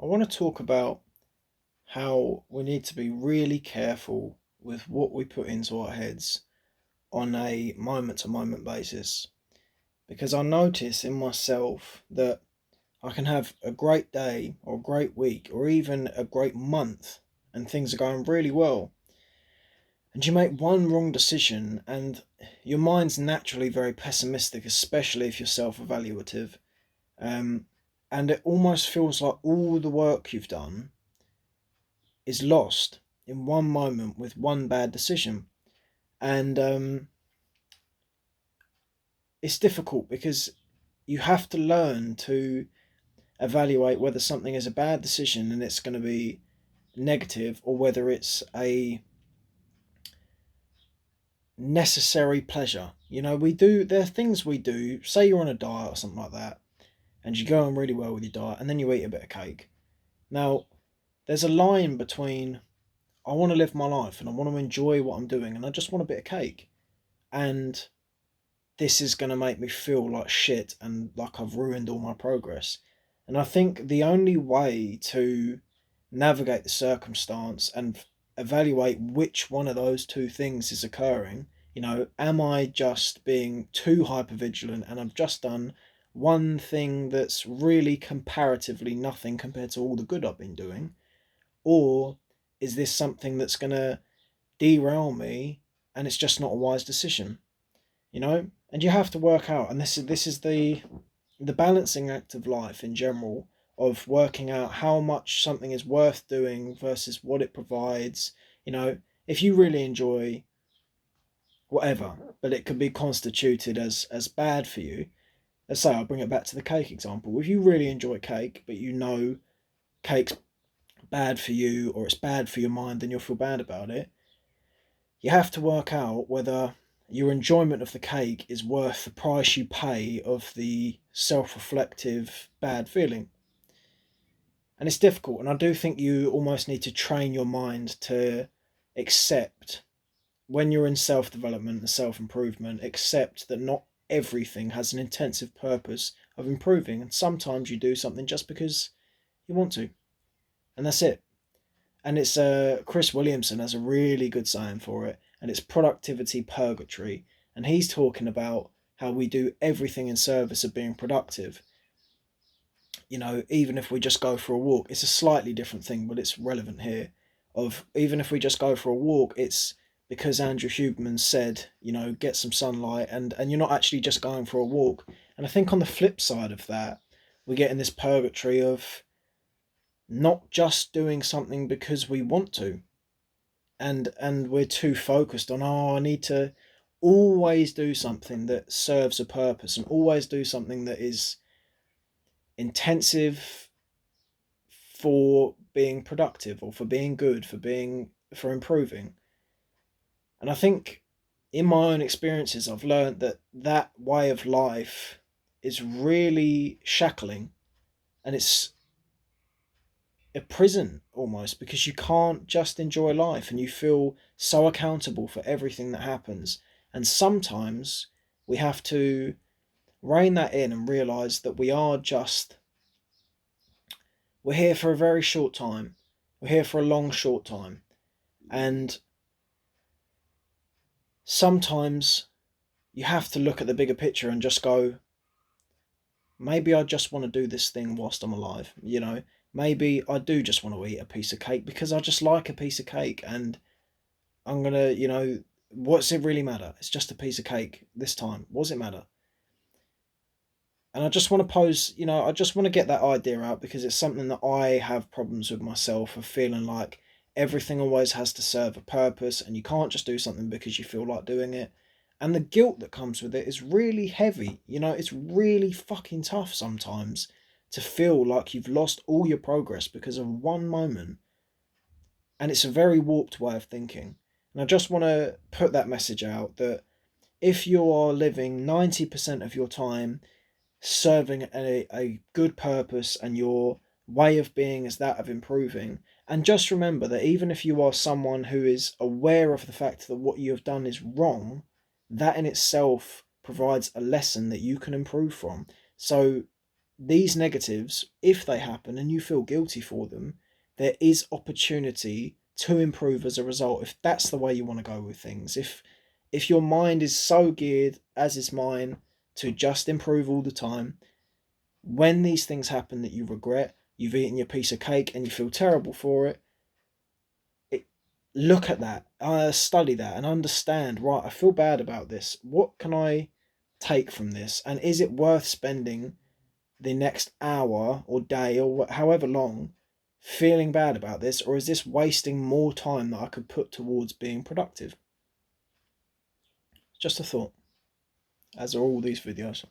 I want to talk about how we need to be really careful with what we put into our heads on a moment to moment basis. Because I notice in myself that I can have a great day or a great week or even a great month and things are going really well. And you make one wrong decision and your mind's naturally very pessimistic, especially if you're self evaluative. Um, and it almost feels like all the work you've done is lost in one moment with one bad decision. And it's difficult because you have to learn to evaluate whether something is a bad decision and it's going to be negative or whether it's a necessary pleasure. There are things we do, say you're on a diet or something like that, and you go on really well with your diet, and then you eat a bit of cake. Now, there's a line between I want to live my life and I want to enjoy what I'm doing, and I just want a bit of cake. And this is going to make me feel like shit and like I've ruined all my progress. And I think the only way to navigate the circumstance and evaluate which one of those two things is occurring, am I just being too hypervigilant and I've just done one thing that's really comparatively nothing compared to all the good I've been doing? Or is this something that's going to derail me and it's just not a wise decision? And you have to work out, and this is the balancing act of life in general, of working out how much something is worth doing versus what it provides. If you really enjoy whatever, but it could be constituted as bad for you. Let's say I'll bring it back to the cake example. If you really enjoy cake, but cake's bad for you or it's bad for your mind, then you'll feel bad about it. You have to work out whether your enjoyment of the cake is worth the price you pay of the self reflective bad feeling. And it's difficult, and I do think you almost need to train your mind to accept when you're in self development and self improvement, accept that not everything has an intensive purpose of improving, and sometimes you do something just because you want to, and that's it. And it's Chris Williamson has a really good saying for it, and it's productivity purgatory. And he's talking about how we do everything in service of being productive. Even if we just go for a walk, it's a slightly different thing, but it's relevant here. Of even if we just go for a walk, it's because Andrew Huberman said, get some sunlight, and you're not actually just going for a walk. And I think on the flip side of that, we get in this purgatory of not just doing something because we want to, and we're too focused on, I need to always do something that serves a purpose and always do something that is intensive for being productive or for being good, for improving. And I think in my own experiences I've learned that that way of life is really shackling, and it's a prison almost, because you can't just enjoy life and you feel so accountable for everything that happens. And sometimes we have to rein that in and realize that we're here for a very short time. We're here for a long short time. And sometimes you have to look at the bigger picture and just go, maybe I just want to do this thing whilst I'm alive. Maybe I do just want to eat a piece of cake because I just like a piece of cake, and I'm gonna, what's it really matter? It's just a piece of cake this time. What does it matter? And I just want to pose, I just want to get that idea out because it's something that I have problems with myself, of feeling like everything always has to serve a purpose and you can't just do something because you feel like doing it. And the guilt that comes with it is really heavy. It's really fucking tough sometimes to feel like you've lost all your progress because of one moment. And it's a very warped way of thinking. And I just want to put that message out that if you are living 90% of your time serving a good purpose and your way of being is that of improving, and just remember that even if you are someone who is aware of the fact that what you have done is wrong, that in itself provides a lesson that you can improve from. So these negatives, if they happen and you feel guilty for them, there is opportunity to improve as a result, if that's the way you want to go with things. If your mind is so geared, as is mine, to just improve all the time, when these things happen that you regret, you've eaten your piece of cake and you feel terrible for it, look at that, study that, and understand, right, I feel bad about this. What can I take from this? And is it worth spending the next hour or day or however long feeling bad about this? Or is this wasting more time that I could put towards being productive? Just a thought, as are all these videos.